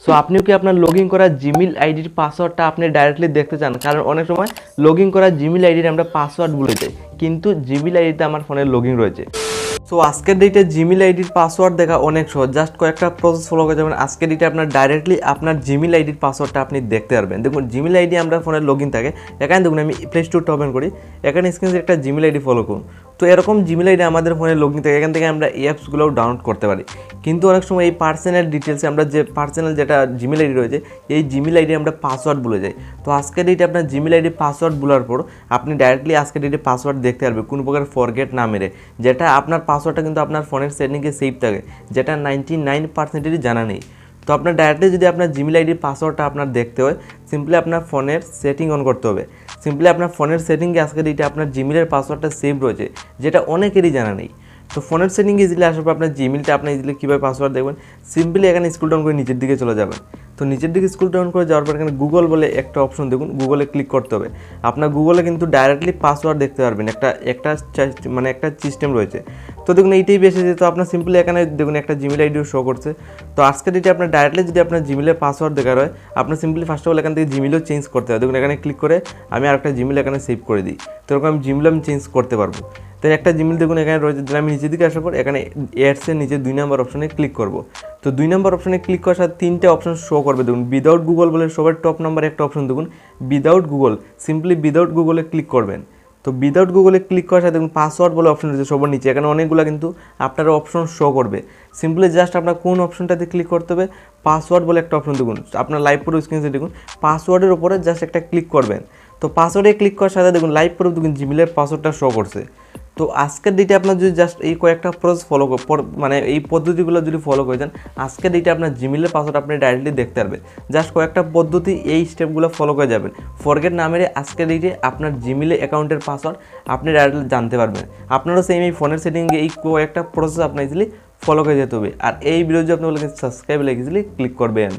So আপনিও কি আপনার লগ ইন করা জিমেইল আইডির পাসওয়ার্ডটা আপনি ডাইরেক্টলি দেখতে চান? কারণ অনেক সময় লগ ইন করা জিমেইল আইডির আমরা পাসওয়ার্ড ভুলে যাই, কিন্তু জিমেইল আইডিতে আমার ফোনে লগ ইন রয়েছে। সো আজকের ডেটে জিমেইল আইডির পাসওয়ার্ড দেখা অনেক সহজ, জাস্ট কয়েকটা প্রসেস ফলো করে যাবেন। আজকের ডেটে আপনার ডাইরেক্টলি আপনার জিমেইল আইডির পাসওয়ার্ডটা আপনি দেখতে পারবেন। দেখুন জিমেইল আইডি আমরা ফোনে লগ ইন থাকে, এখানে দেখুন আমি প্লে স্টোরটা ওপেন করি, এখানে স্ক্রিনে একটা জিমেইল আইডি ফলো করুন। তো এরকম জিমেইল আইডি আমাদের ফোনে লগ ইন থাকে, এখান থেকে আমরা এই অ্যাপসগুলোও ডাউনলোড করতে পারি। কিন্তু অনেক সময় এই পার্সোনাল ডিটেলসে আমরা যে পার্সোনাল যেটা জিমেইল আইডি রয়েছে, এই জিমেইল আইডি আমরা পাসওয়ার্ড ভুলে যাই। তো আজকের ডেটে আপনার জিমেইল আইডি পাসওয়ার্ড ভুলার পর আপনি ডাইরেক্টলি আজকের ডেটে পাসওয়ার্ড দেখতে পারবেন কোনো প্রকার ফরগেট না মেরে, যেটা আপনার পাসওয়ার্ডটা কিন্তু আপনার ফোনের সেটিংয়ে সেভ থাকে, যেটা 99%-ই জানা নেই। তো আপনার ডাইরেক্টলি যদি আপনার জিমেইল আইডির পাসওয়ার্ডটা আপনার দেখতে হয়, সিম্পলি আপনার ফোনের সেটিং অন করতে হবে। সিম্পলি আপনার ফোনের সেটিংয়ে আজকে ডেটে আপনার জিমেইলের পাসওয়ার্ডটা সেভ রয়েছে, যেটা অনেকেরই জানা নেই। তো ফোনের সেটিংয়ে ইজিলি আসার পর আপনার জিমেইলটা আপনি ইজিলি কীভাবে পাসওয়ার্ড দেখবেন, সিম্পলি এখানে স্ক্রল ডাউন করে নিচের দিকে চলে যাবেন। তো নিচের দিকে স্ক্রল ডাউন করে যাওয়ার পর এখানে গুগল বলে একটা অপশন দেখুন, গুগলে ক্লিক করতে হবে। আপনার গুগলে কিন্তু ডাইরেক্টলি পাসওয়ার্ড দেখতে পারবেন, একটা সিস্টেম রয়েছে। তো দেখুন এইটাই বেশি, তো আপনার সিম্পলি এখানে দেখুন একটা জিমেইল আইডিও শো করছে। তো আজকে ডেটে আপনার ডাইরেক্টলি যদি আপনার জিমেইলের পাসওয়ার্ড দেখার হয়, আপনার সিম্পলি ফার্স্ট অফ অল এখান থেকে জিমেইলও চেঞ্জ করতে হয়। দেখুন এখানে ক্লিক করে আমি আরেকটা জিমেইল এখানে সেভ করে দিই, তো এরকম জিমেইল আমি চেঞ্জ করতে পারবো। তো একটা জিমেইল দেখুন এখানে রয়েছে, আমি নিচের দিকে আসার পর এখানে অ্যাডসের নিচে 2 নম্বর অপশনে ক্লিক করব। তো 2 নম্বর অপশনে ক্লিক করার সাথে 3টে অপশন শো করবে। দেখুন উইদাউট গুগল বলে সবার টপ নাম্বারে একটা অপশন দেখুন, উইদাউট গুগল, সিম্পলি উইদাউট গুগলে ক্লিক করবেন। তো উইদাউট গুগলে ক্লিক করার সাথে দেখুন পাসওয়ার্ড বলে অপশন রয়েছে সবার নিচে, এখানে অনেকগুলো কিন্তু আপনার অপশন শো করবে। সিম্পলি জাস্ট আপনার কোন অপশনটাতে ক্লিক করতে হবে, পাসওয়ার্ড বলে একটা অপশন দেখুন, আপনার লাইভ পুরো স্ক্রিনে দেখুন পাসওয়ার্ডের উপরে জাস্ট একটা ক্লিক করবেন। তো পাসওয়ার্ডে ক্লিক করার সাথে দেখুন লাইভ পুরো দেখুন জিমেইলের পাসওয়ার্ডটা শো করছে। তো আজকের ডেটে আপনার যদি জাস্ট এই কয়েকটা প্রসেস ফলো এই পদ্ধতিগুলো যদি ফলো করে যান, আজকের ডেটে আপনার জিমেইলের পাসওয়ার্ড আপনি ডাইরেক্টলি দেখতে পারবেন। জাস্ট কয়েকটা পদ্ধতি, এই স্টেপগুলো ফলো করে যাবেন, ফরগেট না মেরে আজকের ডেটে আপনার জিমেইল অ্যাকাউন্টের পাসওয়ার্ড আপনি ডাইরেক্টলি জানতে পারবেন। আপনারও সেম এই ফোনের সেটিংয়ে এই কয়েকটা প্রসেস আপনার ইজিলি ফলো করে যেতে হবে। আর এই ভিডিও যদি আপনি বলে সাবস্ক্রাইব ইজিলি ক্লিক করবেন।